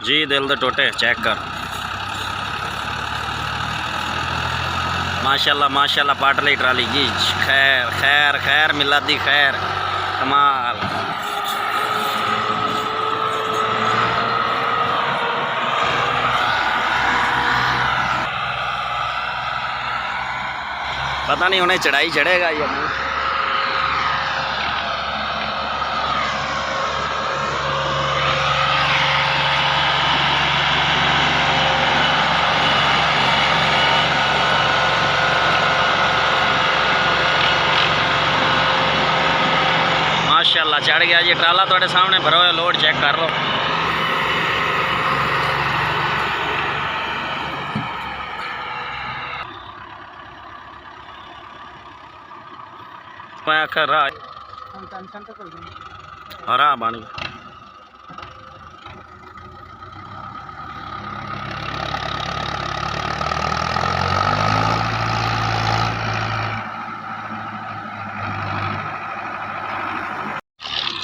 जी दिल दे टोटे चेक कर। माशाल्लाह माशाल्लाह पाट ली ट्राली जी। खैर खैर खैर मिलादी खैर कमाल। पता नहीं उन्हें चढ़ाई चढ़ेगा या नहीं। माशाल्लाह चढ़ गया जी ट्राला थोड़े सामने भरो है लोड चेक कर लो। मैं आखिर राह बन गया।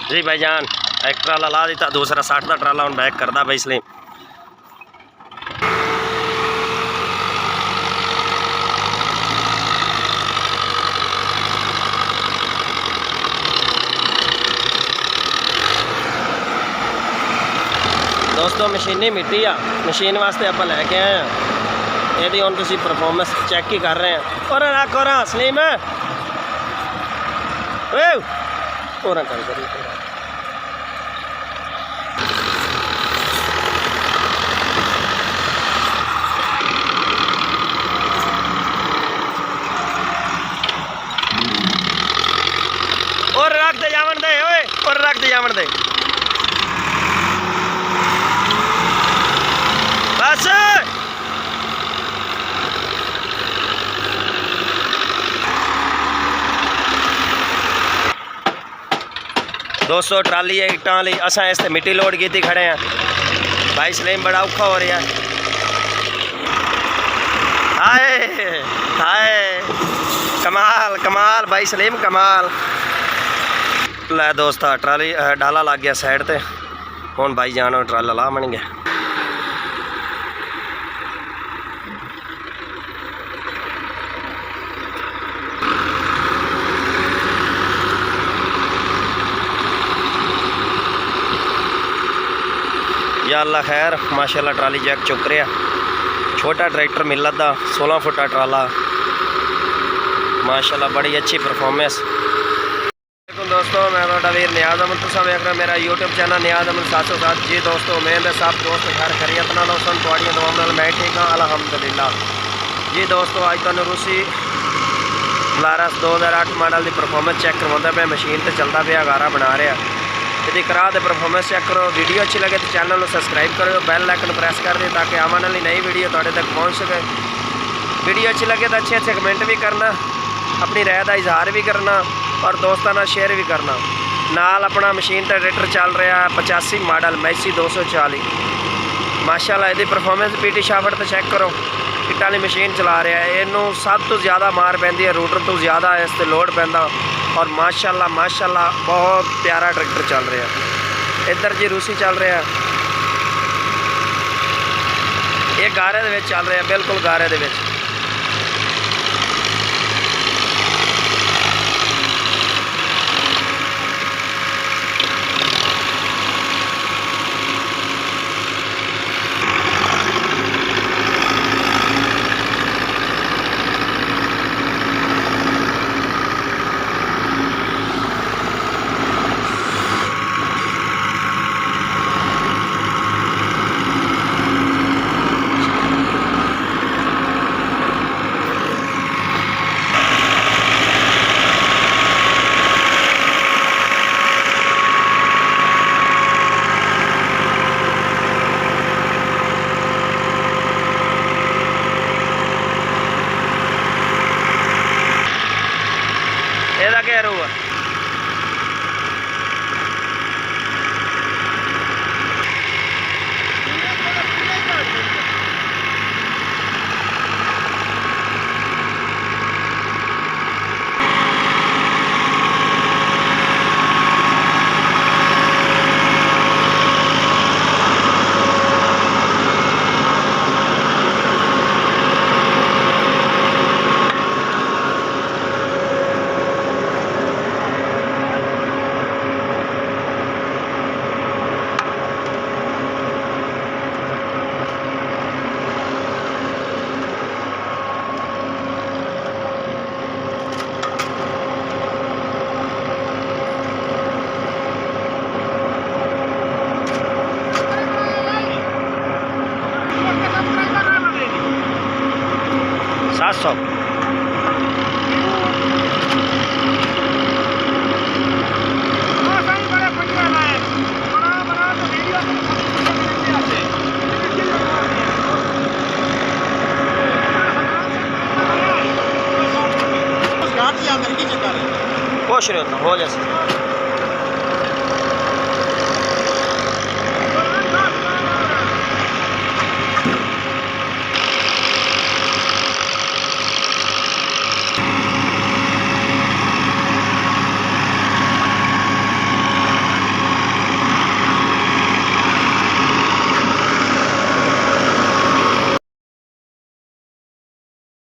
जी भाईजान एक ट्राला ला दिता, दूसरा 60 का ट्राला हम बैक करदा भाई सलीम। दोस्तों मशीनी मिट्टी आ, मशीन वास्ते आप लैके आए हैं। यदि हम तुम परफॉर्मेंस चेक ही कर रहे हैं। और रख और सलीम और कर और रख दे जावन दे ओए, और रख दे जावन दे बस। दोस्तों ट्राली है इट्टां वाली, असा इस मिट्टी लोड की खड़े हैं। भाई सलीम बड़ा औखा हो रहा है। हाय हाय कमाल कमाल भाई सलीम कमाल। लै दोस्त ट्राली डाला लग गया साइड ते, हुण भाई जान ट्राला ला बन गया। या अल्लाह खैर माशाल्लाह ट्राली जैक चुक रहा। छोटा ट्रैक्टर मिला था 16 फुटा ट्राला माशाल्लाह बड़ी अच्छी परफॉर्मेंस। दोस्तों मैं थोड़ा वीर नियाज अहमद, तुम वेख रहे मेरा यूट्यूब चैनल नियाज अहमद 707। जी दोस्तों उम्मीद है सब दोस्त घर खरीत नाल सन, तुहाड़ियां दुआवां नाल मैं ठीक हाँ अलहमदुलिल्लाह। जी दोस्तों अज तुहानूं रूसी लारस 2008 मॉडल की परफॉर्मेंस चेक करवाउंदा पिया। मशीन ते चलदा पिया, गारा बना रहा। यदि करा दे परफॉर्मेंस चेक करो। वीडियो अच्छी लगे तो चैनल को सब्सक्राइब करो, बैल आइकन प्रेस कर दे ताकि आने वाली नई वीडियो तुहाडे तक पहुँच सके। वीडियो अच्छी लगे तो अच्छे अच्छे कमेंट भी करना, अपनी राय का इजहार भी करना और दोस्तों नाल शेयर भी करना। नाल अपना मशीन का ट्रैक्टर चल रहा है 85 मॉडल मैसी 240 माशाल्लाह। यदि परफॉर्मेंस पीटी शाफट तो चेक करो। इट्टां वाली मशीन चला रहा है, इनू सब तो ज़्यादा मार पैंदी है, रूटर तो ज़्यादा इस ते लोड पैंदा। और माशाल्लाह माशाल्लाह बहुत प्यारा ट्रैक्टर चल रहा है। इधर जी रूसी चल रहा है, ये गारे दे विच चल रहा है, बिल्कुल गारे दे विच। 700। कुछ नहीं होता, हो जैसे